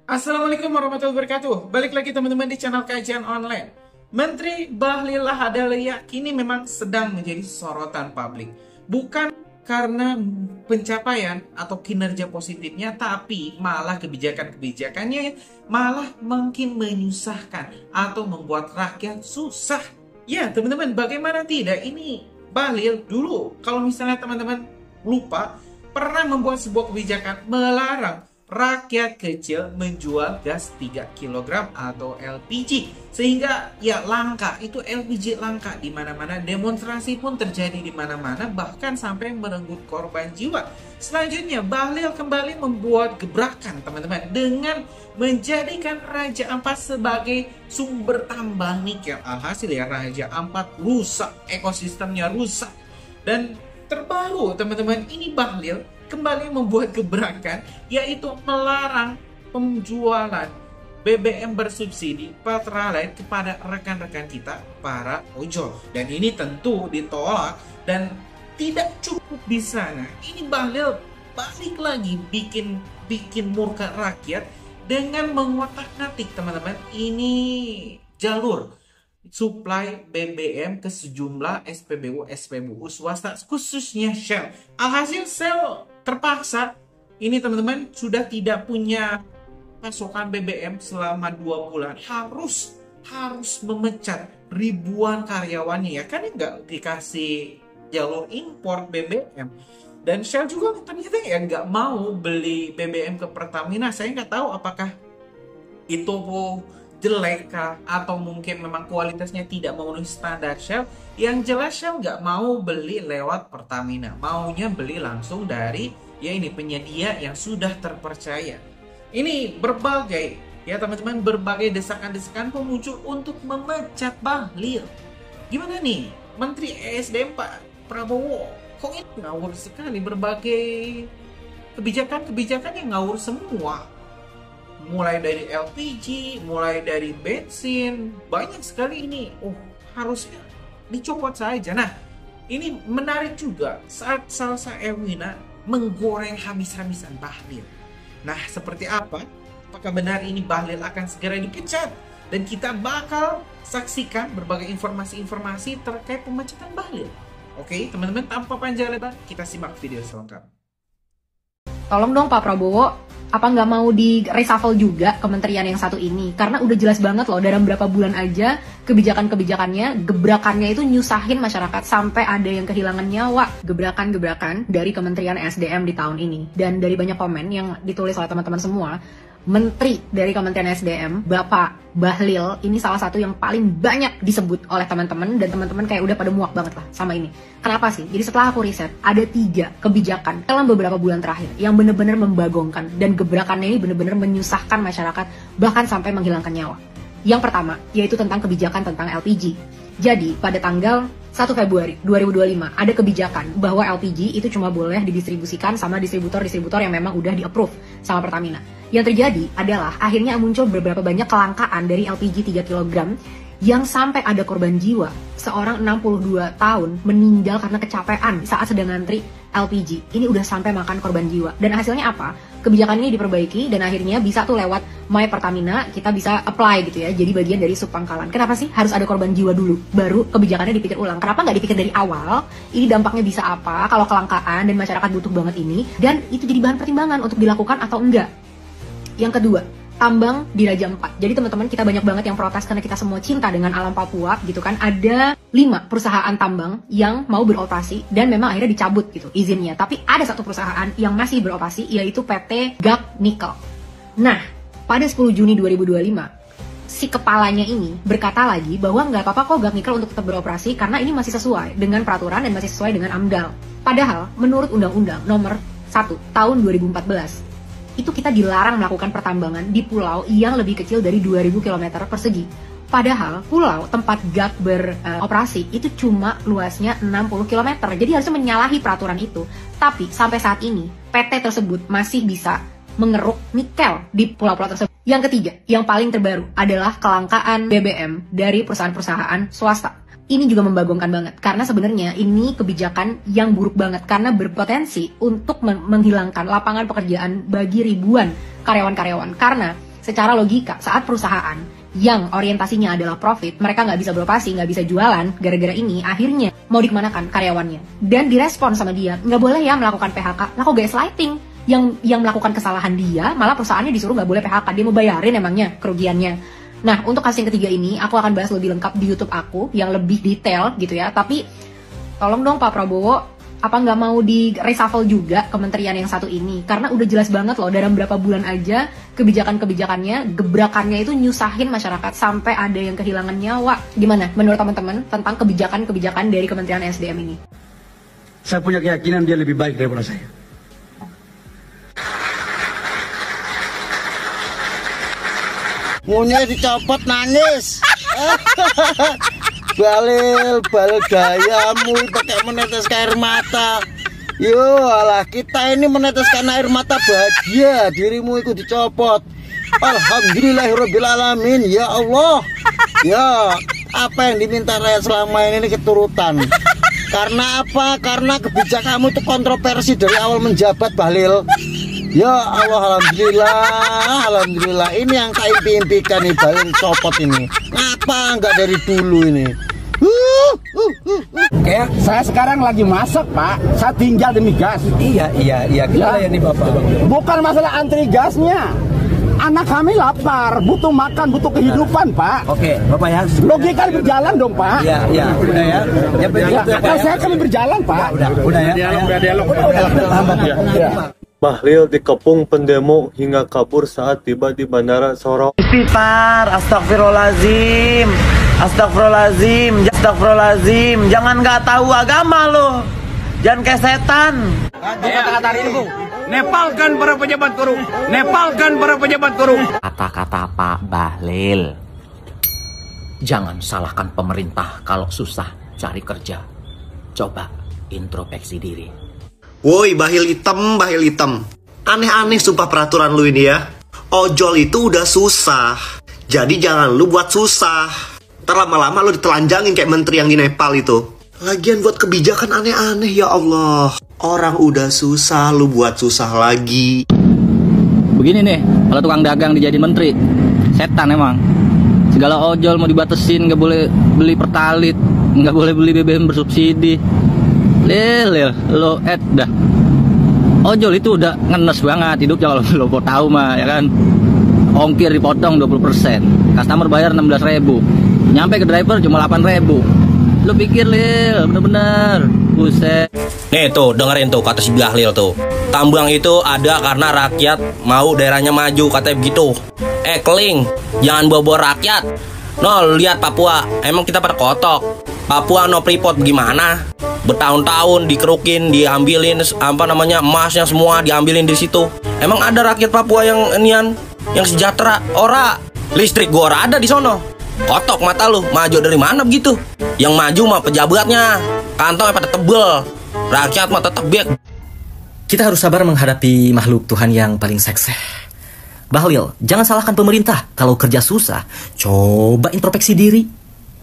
Assalamualaikum warahmatullahi wabarakatuh. Balik lagi teman-teman di channel kajian online. Menteri Bahlil Lahadalia kini memang sedang menjadi sorotan publik. Bukan karena pencapaian atau kinerja positifnya, tapi malah kebijakan-kebijakannya malah makin menyusahkan atau membuat rakyat susah. Ya teman-teman, bagaimana tidak? Ini Bahlil dulu, kalau misalnya teman-teman lupa, pernah membuat sebuah kebijakan melarang rakyat kecil menjual gas 3 kg atau LPG, sehingga ya langka, itu LPG langka di mana-mana, demonstrasi pun terjadi di mana-mana, bahkan sampai merenggut korban jiwa. Selanjutnya Bahlil kembali membuat gebrakan teman-teman dengan menjadikan Raja Ampat sebagai sumber tambang nikel. Alhasil ya Raja Ampat rusak, ekosistemnya rusak. Dan terbaru teman-teman, ini Bahlil kembali membuat gebrakan, yaitu melarang penjualan BBM bersubsidi Pertalite kepada rekan-rekan kita para ojol. Dan ini tentu ditolak dan tidak cukup di sana. Ini Bahlil balik lagi bikin murka rakyat dengan mengotak-atik teman-teman. Ini jalur suplai BBM ke sejumlah SPBU swasta, khususnya Shell. Alhasil Shell terpaksa ini teman-teman sudah tidak punya pasokan BBM selama 2 bulan. Harus memecat ribuan karyawannya, ya kan, nggak dikasih jalur impor BBM. Dan Shell juga ternyata ya nggak mau beli BBM ke Pertamina. Saya nggak tahu apakah itu jelek kah, atau mungkin memang kualitasnya tidak memenuhi standar Shell. Yang jelas Shell nggak mau beli lewat Pertamina, maunya beli langsung dari penyedia yang sudah terpercaya. Ini berbagai teman-teman, berbagai desakan-desakan pun muncul untuk memecat Bahlil. Gimana nih Menteri ESDM Pak Prabowo? Kok ini ngawur sekali, berbagai kebijakan yang ngawur semua. Mulai dari LPG, mulai dari bensin, banyak sekali ini. Harusnya dicopot saja. Nah, ini menarik juga saat Salsa Erwina menggoreng habis-habisan Bahlil. Nah, seperti apa? Apakah benar ini Bahlil akan segera dipecat? Dan kita bakal saksikan berbagai informasi-informasi terkait pemecatan Bahlil. Oke, teman-teman, tanpa panjang lebar, kita simak video selengkapnya. Tolong dong Pak Prabowo, apa nggak mau di reshuffle juga kementerian yang satu ini? Karena udah jelas banget loh, dalam berapa bulan aja kebijakan-kebijakannya, gebrakannya itu nyusahin masyarakat sampai ada yang kehilangan nyawa. Gebrakan-gebrakan dari Kementerian SDM di tahun ini. Dan dari banyak komen yang ditulis oleh teman-teman semua, Menteri dari Kementerian SDM, Bapak Bahlil, ini salah satu yang paling banyak disebut oleh teman-teman, dan teman-teman kayak udah pada muak banget lah sama ini. Kenapa sih? Jadi setelah aku riset, ada 3 kebijakan dalam beberapa bulan terakhir yang benar-benar membagongkan, dan gebrakannya ini benar-benar menyusahkan masyarakat, bahkan sampai menghilangkan nyawa. Yang pertama, yaitu tentang kebijakan tentang LPG. Jadi, pada tanggal 1 Februari 2025, ada kebijakan bahwa LPG itu cuma boleh didistribusikan sama distributor-distributor yang memang udah di-approve sama Pertamina. Yang terjadi adalah akhirnya muncul beberapa banyak kelangkaan dari LPG 3 kg yang sampai ada korban jiwa. Seorang 62 tahun meninggal karena kecapean saat sedang ngantri LPG. Ini udah sampai makan korban jiwa. Dan hasilnya apa? Kebijakan ini diperbaiki dan akhirnya bisa tuh lewat My Pertamina kita bisa apply gitu ya. Jadi bagian dari subpangkalan. Kenapa sih harus ada korban jiwa dulu baru kebijakannya dipikir ulang? Kenapa nggak dipikir dari awal? Ini dampaknya bisa apa kalau kelangkaan dan masyarakat butuh banget ini, dan itu jadi bahan pertimbangan untuk dilakukan atau enggak. Yang kedua, tambang di Raja Ampat. Jadi teman-teman, kita banyak banget yang protes karena kita semua cinta dengan alam Papua gitu kan. Ada 5 perusahaan tambang yang mau beroperasi dan memang akhirnya dicabut gitu izinnya. Tapi ada 1 perusahaan yang masih beroperasi, yaitu PT GAC Nickel. Nah, pada 10 Juni 2025, si kepalanya ini berkata lagi bahwa nggak apa-apa kok GAC Nickel untuk tetap beroperasi karena ini masih sesuai dengan peraturan dan masih sesuai dengan AMDAL. Padahal menurut Undang-Undang Nomor 1 Tahun 2014, itu kita dilarang melakukan pertambangan di pulau yang lebih kecil dari 2000 km persegi. Padahal pulau tempat GAC beroperasi itu cuma luasnya 60 km. Jadi harusnya menyalahi peraturan itu. Tapi sampai saat ini PT tersebut masih bisa mengeruk nikel di pulau-pulau tersebut. Yang ketiga, yang paling terbaru adalah kelangkaan BBM dari perusahaan-perusahaan swasta. Ini juga membagongkan banget, karena sebenarnya ini kebijakan yang buruk banget, karena berpotensi untuk menghilangkan lapangan pekerjaan bagi ribuan karyawan-karyawan. Karena secara logika saat perusahaan yang orientasinya adalah profit, mereka nggak bisa beroperasi, nggak bisa jualan, gara-gara ini akhirnya mau dikemanakan karyawannya. Dan direspon sama dia, nggak boleh ya melakukan PHK, laku gaslighting. Yang melakukan kesalahan dia, malah perusahaannya disuruh nggak boleh PHK, dia mau bayarin emangnya kerugiannya. Nah, untuk kasus yang ketiga ini, aku akan bahas lebih lengkap di YouTube aku, yang lebih detail gitu ya. Tapi, tolong dong Pak Prabowo, apa nggak mau di reshuffle juga kementerian yang satu ini? Karena udah jelas banget loh, dalam berapa bulan aja, kebijakan-kebijakannya, gebrakannya itu nyusahin masyarakat, sampai ada yang kehilangan nyawa. Gimana menurut teman-teman tentang kebijakan-kebijakan dari Kementerian SDM ini? Saya punya keyakinan dia lebih baik daripada saya. Maunya dicopot nangis. Balil gayamu pakai meneteskan air mata. Yo alah, kita ini meneteskan air mata bahagia, dirimu itu dicopot. Alhamdulillahirobbilalamin. Ya Allah. Ya, apa yang diminta rakyat selama ini keturutan. Karena apa? Karena kebijakanmu itu kontroversi dari awal menjabat, Bahlil. Ya Allah, alhamdulillah. Ini yang tak impi-impikan nih, Bahlil copot ini. Ngapa enggak dari dulu ini? Kayak saya sekarang lagi masak, Pak. Saya tinggal demi gas. Iya. Kita ya nih Bapak. Bukan masalah antri gasnya. Anak kami lapar, butuh makan, butuh kehidupan, Pak. Oke, Bapak ya. Logika berjalan dong, Pak. Iya. Udah ya. Akal saya kami berjalan, Pak. Udah ya. Udah dialog. Bahlil dikepung pendemo hingga kabur saat tiba di Bandara Sorong. Istighfar, astagfirullahaladzim, astagfirullahaladzim. Jangan nggak tahu agama lo, jangan kayak setan. Kata-kata hari ini, Bung. Nepalkan para pejabat korup. Kata-kata Pak Bahlil. Jangan salahkan pemerintah kalau susah cari kerja. Coba introspeksi diri. Woi, Bahlil hitam. Aneh-aneh sumpah peraturan lu ini ya. Ojol itu udah susah, jadi jangan lu buat susah. Ntar lama-lama lu ditelanjangin kayak menteri yang di Nepal itu. Lagian buat kebijakan aneh-aneh, ya Allah. Orang udah susah, lu buat susah lagi. Begini nih, kalau tukang dagang dijadiin menteri, setan emang. Segala ojol mau dibatesin, nggak boleh beli pertalit, nggak boleh beli BBM bersubsidi. Lil, lo dah. Ojol itu udah ngenes banget hidupnya kalau lo mau tahu mah, ya kan. Ongkir dipotong 20%, customer bayar 16.000, nyampe ke driver cuma 8.000. Lo pikir Lil, bener-bener, buset. Nih tuh, dengerin tuh kata si Bahlil tuh. Tambang itu ada karena rakyat mau daerahnya maju, katanya begitu. Keling, jangan bawa-bawa rakyat. No, lihat Papua, emang kita pada kotok. Papua no Freeport gimana? Bertahun-tahun dikerukin, diambilin emasnya semua diambilin di situ. Emang ada rakyat Papua yang enian, yang sejahtera? Ora, listrik gua ora ada di sono. Kotok mata lu, maju dari mana begitu? Yang maju mah pejabatnya, kantongnya pada tebel, rakyat mah tetap biak. Kita harus sabar menghadapi makhluk Tuhan yang paling sekseh. Bahlil, jangan salahkan pemerintah kalau kerja susah. Coba introspeksi diri.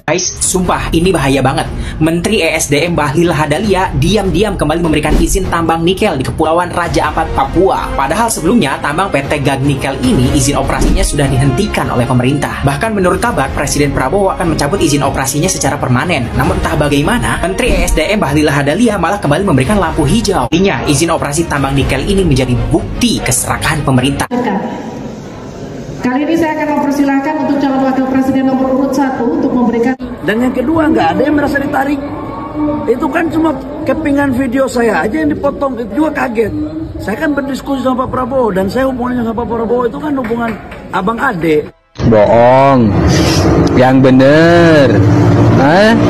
Guys, sumpah ini bahaya banget. Menteri ESDM Bahlil Lahadalia diam-diam kembali memberikan izin tambang nikel di Kepulauan Raja Ampat, Papua. Padahal sebelumnya tambang PT Gag Nikel ini izin operasinya sudah dihentikan oleh pemerintah. Bahkan menurut kabar Presiden Prabowo akan mencabut izin operasinya secara permanen. Namun entah bagaimana, Menteri ESDM Bahlil Lahadalia malah kembali memberikan lampu hijau. Artinya izin operasi tambang nikel ini menjadi bukti keserakahan pemerintah. Kali ini saya akan mempersilahkan untuk calon wakil presiden nomor urut 1 untuk memberikan. Dan yang kedua, nggak ada yang merasa ditarik. Itu kan cuma kepingan video saya aja yang dipotong, itu juga kaget. Saya kan berdiskusi sama Pak Prabowo, dan saya hubungannya sama Pak Prabowo itu kan hubungan abang ade. Bohong, yang bener.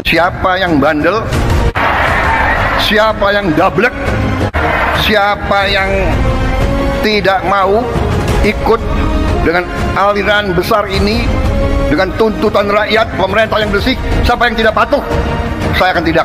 Siapa yang bandel? Siapa yang dablek? Siapa yang tidak mau ikut dengan aliran besar ini, dengan tuntutan rakyat, pemerintah yang bersih, siapa yang tidak patuh? Saya akan tidak.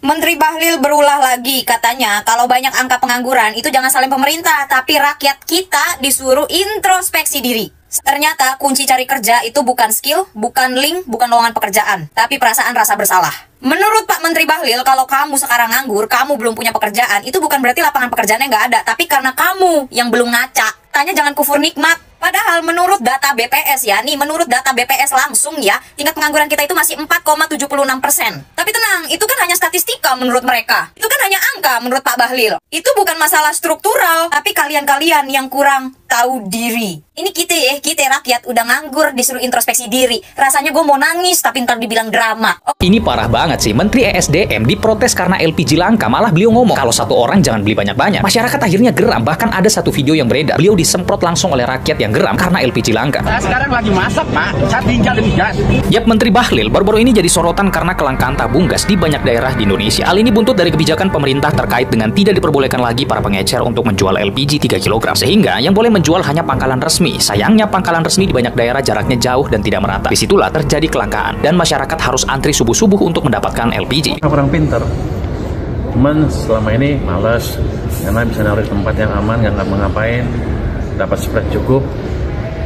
Menteri Bahlil berulah lagi, katanya kalau banyak angka pengangguran itu jangan salin pemerintah, tapi rakyat kita disuruh introspeksi diri. Ternyata kunci cari kerja itu bukan skill, bukan link, bukan lowongan pekerjaan, tapi perasaan rasa bersalah. Menurut Pak Menteri Bahlil, kalau kamu sekarang nganggur, kamu belum punya pekerjaan, itu bukan berarti lapangan pekerjaannya nggak ada, tapi karena kamu yang belum ngaca. Tanya jangan kufur nikmat. Padahal menurut data BPS ya, nih menurut data BPS langsung ya, tingkat pengangguran kita itu masih 4,76%. Tapi tenang, itu kan hanya statistika menurut mereka. Itu kan hanya angka menurut Pak Bahlil. Itu bukan masalah struktural, tapi kalian-kalian yang kurang tahu diri. Ini kita rakyat udah nganggur disuruh introspeksi diri. Rasanya gue mau nangis tapi ntar dibilang drama. Ini parah banget sih. Menteri ESDM diprotes karena LPG langka. Malah beliau ngomong kalau satu orang jangan beli banyak-banyak. Masyarakat akhirnya geram. Bahkan ada satu video yang beredar. Beliau disemprot langsung oleh rakyat yang geram karena LPG langka. Saya sekarang lagi masak, Pak. Saya tinggal demi gas. Yap, Menteri Bahlil baru-baru ini jadi sorotan karena kelangkaan tabung gas di banyak daerah di Indonesia. Hal ini buntut dari kebijakan pemerintah terkait dengan tidak diperbolehkan lagi para pengecer untuk menjual LPG 3 kg. Sehingga yang boleh menjual hanya pangkalan resmi. Sayangnya pangkalan resmi di banyak daerah jaraknya jauh dan tidak merata. Disitulah terjadi kelangkaan dan masyarakat harus antri subuh-subuh untuk mendapatkan LPG. Orang pinter, cuman selama ini males karena bisa naruh di tempat yang aman, nggak ngapa-ngapain, dapat spread cukup,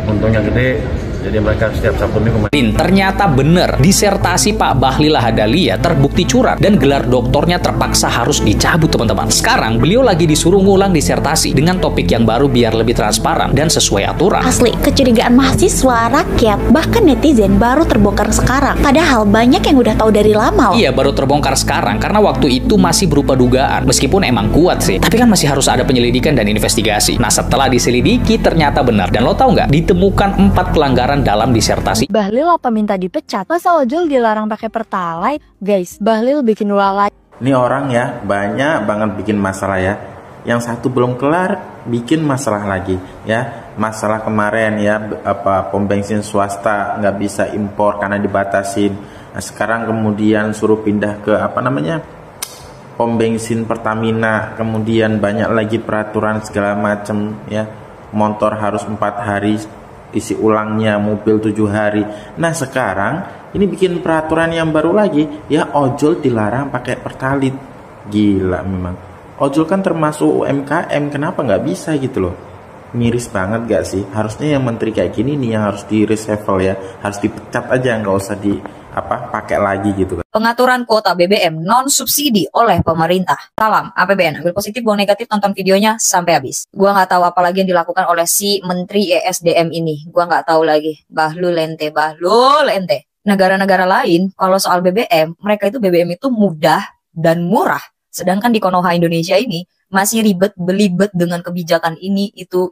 untungnya gede. Jadi mereka setiap Sabtu Minggu. Ternyata bener, disertasi Pak Bahlil Lahadalia terbukti curang dan gelar doktornya terpaksa harus dicabut teman-teman. Sekarang beliau lagi disuruh ngulang disertasi dengan topik yang baru biar lebih transparan dan sesuai aturan. Asli, kecurigaan mahasiswa, rakyat, bahkan netizen baru terbongkar sekarang. Padahal banyak yang udah tahu dari lama loh. Iya, baru terbongkar sekarang karena waktu itu masih berupa dugaan. Meskipun emang kuat sih, tapi kan masih harus ada penyelidikan dan investigasi. Nah, setelah diselidiki ternyata benar. Dan lo tau nggak, ditemukan 4 pelanggaran dalam disertasi. Bahlil apa minta dipecat? Masa ojol dilarang pakai Pertalite? Guys, Bahlil bikin ulah. Ini orang ya banyak banget bikin masalah ya. Yang satu belum kelar bikin masalah lagi ya. Masalah kemarin ya pom bensin swasta nggak bisa impor karena dibatasin. Nah, sekarang kemudian suruh pindah ke pom bensin Pertamina. Kemudian banyak lagi peraturan segala macam ya. Motor harus 4 hari isi ulangnya, mobil 7 hari. Nah sekarang ini bikin peraturan yang baru lagi ya, ojol dilarang pakai Pertalite. Gila memang. Ojol kan termasuk UMKM, kenapa nggak bisa gitu loh? Miris banget gak sih? Harusnya yang menteri kayak gini nih yang harus di reshuffle ya, harus dipecat aja, nggak usah pakai lagi gitu kan. Pengaturan kuota BBM non subsidi oleh pemerintah. Salam APBN, ambil positif buang negatif, tonton videonya sampai habis. Gua nggak tahu apa lagi yang dilakukan oleh si Menteri ESDM ini. Gua nggak tahu lagi. Bahlul ente. Negara-negara lain kalau soal BBM, mereka itu BBM itu mudah dan murah. Sedangkan di Konoha Indonesia ini masih ribet belibet dengan kebijakan ini itu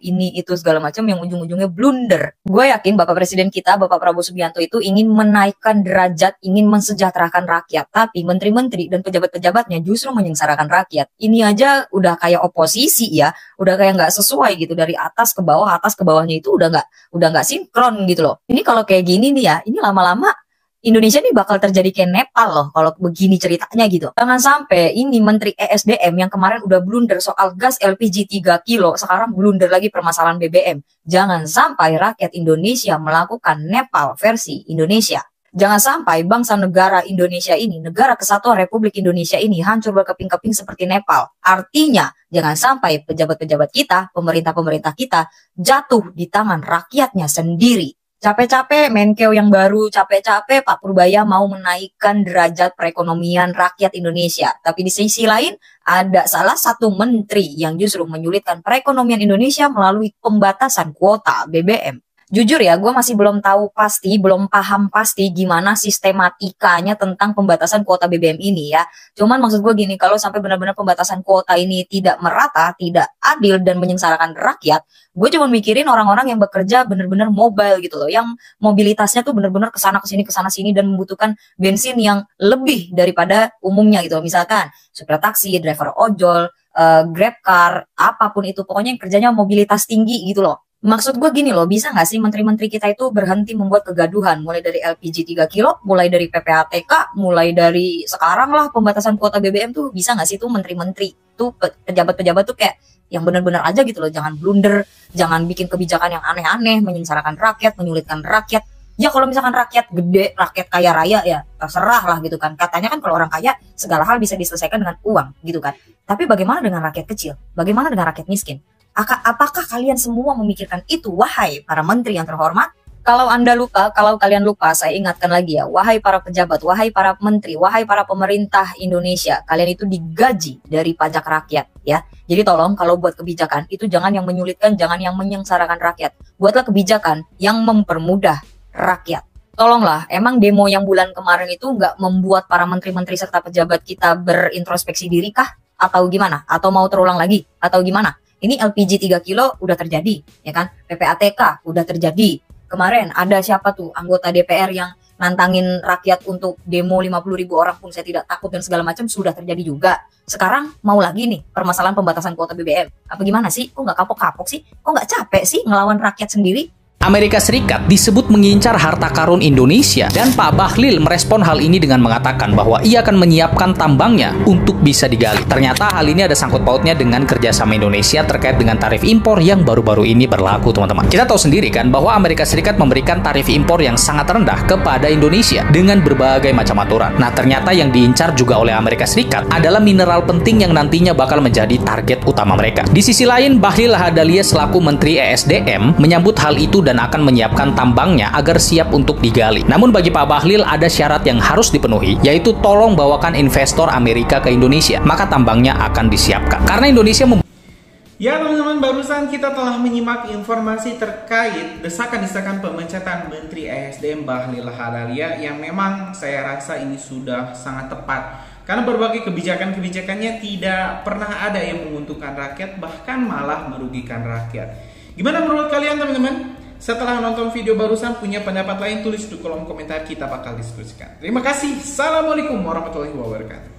segala macam yang ujung-ujungnya blunder. Gue yakin Bapak Presiden kita, Bapak Prabowo Subianto itu ingin menaikkan derajat, ingin mensejahterakan rakyat. Tapi menteri-menteri dan pejabat-pejabatnya justru menyengsarakan rakyat. Ini aja udah kayak oposisi ya, udah kayak nggak sesuai gitu, dari atas ke bawah, atas ke bawahnya itu udah nggak sinkron gitu loh. Ini kalau kayak gini nih ya, ini lama-lama Indonesia ini bakal terjadi kayak Nepal loh kalau begini ceritanya gitu. Jangan sampai ini Menteri ESDM yang kemarin udah blunder soal gas LPG 3 kilo, sekarang blunder lagi permasalahan BBM. Jangan sampai rakyat Indonesia melakukan Nepal versi Indonesia. Jangan sampai bangsa negara Indonesia ini, negara kesatuan Republik Indonesia ini hancur berkeping-keping seperti Nepal. Artinya, jangan sampai pejabat-pejabat kita, pemerintah-pemerintah kita jatuh di tangan rakyatnya sendiri. Capek-capek Menkeu yang baru, capek-capek Pak Purbaya mau menaikkan derajat perekonomian rakyat Indonesia. Tapi di sisi lain ada salah satu menteri yang justru menyulitkan perekonomian Indonesia melalui pembatasan kuota BBM. Jujur ya, gue masih belum tahu pasti, belum paham pasti gimana sistematikanya tentang pembatasan kuota BBM ini ya. Cuman maksud gue gini, kalau sampai benar-benar pembatasan kuota ini tidak merata, tidak adil dan menyengsarakan rakyat, gue cuma mikirin orang-orang yang bekerja benar-benar mobile gitu loh, yang mobilitasnya tuh benar-benar kesana sini dan membutuhkan bensin yang lebih daripada umumnya gitu loh. Misalkan supir taksi, driver ojol, grab car, apapun itu, pokoknya yang kerjanya mobilitas tinggi gitu loh. Maksud gue gini loh, bisa nggak sih menteri-menteri kita itu berhenti membuat kegaduhan, mulai dari LPG 3 kilo, mulai dari PPATK, mulai dari sekarang lah pembatasan kuota BBM tuh, bisa nggak sih tuh menteri-menteri tuh, pejabat-pejabat tuh kayak yang benar-benar aja gitu loh, jangan blunder, jangan bikin kebijakan yang aneh-aneh, menyengsarakan rakyat, menyulitkan rakyat. Ya kalau misalkan rakyat gede, rakyat kaya raya ya terserah lah gitu kan. Katanya kan kalau orang kaya segala hal bisa diselesaikan dengan uang gitu kan. Tapi bagaimana dengan rakyat kecil? Bagaimana dengan rakyat miskin? Apakah kalian semua memikirkan itu, wahai para menteri yang terhormat? Kalau Anda lupa, kalau kalian lupa, saya ingatkan lagi ya, wahai para pejabat, wahai para menteri, wahai para pemerintah Indonesia, kalian itu digaji dari pajak rakyat ya. Jadi tolong kalau buat kebijakan itu jangan yang menyulitkan, jangan yang menyengsarakan rakyat. Buatlah kebijakan yang mempermudah rakyat. Tolonglah, emang demo yang bulan kemarin itu nggak membuat para menteri-menteri serta pejabat kita berintrospeksi diri kah? Atau gimana? Atau mau terulang lagi? Atau gimana? Ini LPG 3 kilo udah terjadi, ya kan? PPATK udah terjadi. Kemarin ada siapa tuh anggota DPR yang nantangin rakyat untuk demo 50.000 orang pun saya tidak takut dan segala macam, sudah terjadi juga. Sekarang mau lagi nih permasalahan pembatasan kuota BBM. Apa gimana sih? Kok nggak kapok-kapok sih? Kok nggak capek sih ngelawan rakyat sendiri? Amerika Serikat disebut mengincar harta karun Indonesia dan Pak Bahlil merespon hal ini dengan mengatakan bahwa ia akan menyiapkan tambangnya untuk bisa digali. Ternyata hal ini ada sangkut pautnya dengan kerjasama Indonesia terkait dengan tarif impor yang baru-baru ini berlaku, teman-teman. Kita tahu sendiri kan bahwa Amerika Serikat memberikan tarif impor yang sangat rendah kepada Indonesia dengan berbagai macam aturan. Nah, ternyata yang diincar juga oleh Amerika Serikat adalah mineral penting yang nantinya bakal menjadi target utama mereka. Di sisi lain, Bahlil Lahadalia selaku Menteri ESDM menyambut hal itu dan akan menyiapkan tambangnya agar siap untuk digali. Namun bagi Pak Bahlil ada syarat yang harus dipenuhi, yaitu tolong bawakan investor Amerika ke Indonesia, maka tambangnya akan disiapkan. Karena Indonesia Ya teman-teman, barusan kita telah menyimak informasi terkait desakan-desakan pemecatan Menteri ESDM Bahlil Lahadalia yang memang saya rasa ini sudah sangat tepat. Karena berbagai kebijakan-kebijakannya tidak pernah ada yang menguntungkan rakyat, bahkan malah merugikan rakyat. Gimana menurut kalian teman-teman? Setelah nonton video barusan punya pendapat lain, tulis di kolom komentar, kita bakal diskusikan. Terima kasih. Assalamualaikum warahmatullahi wabarakatuh.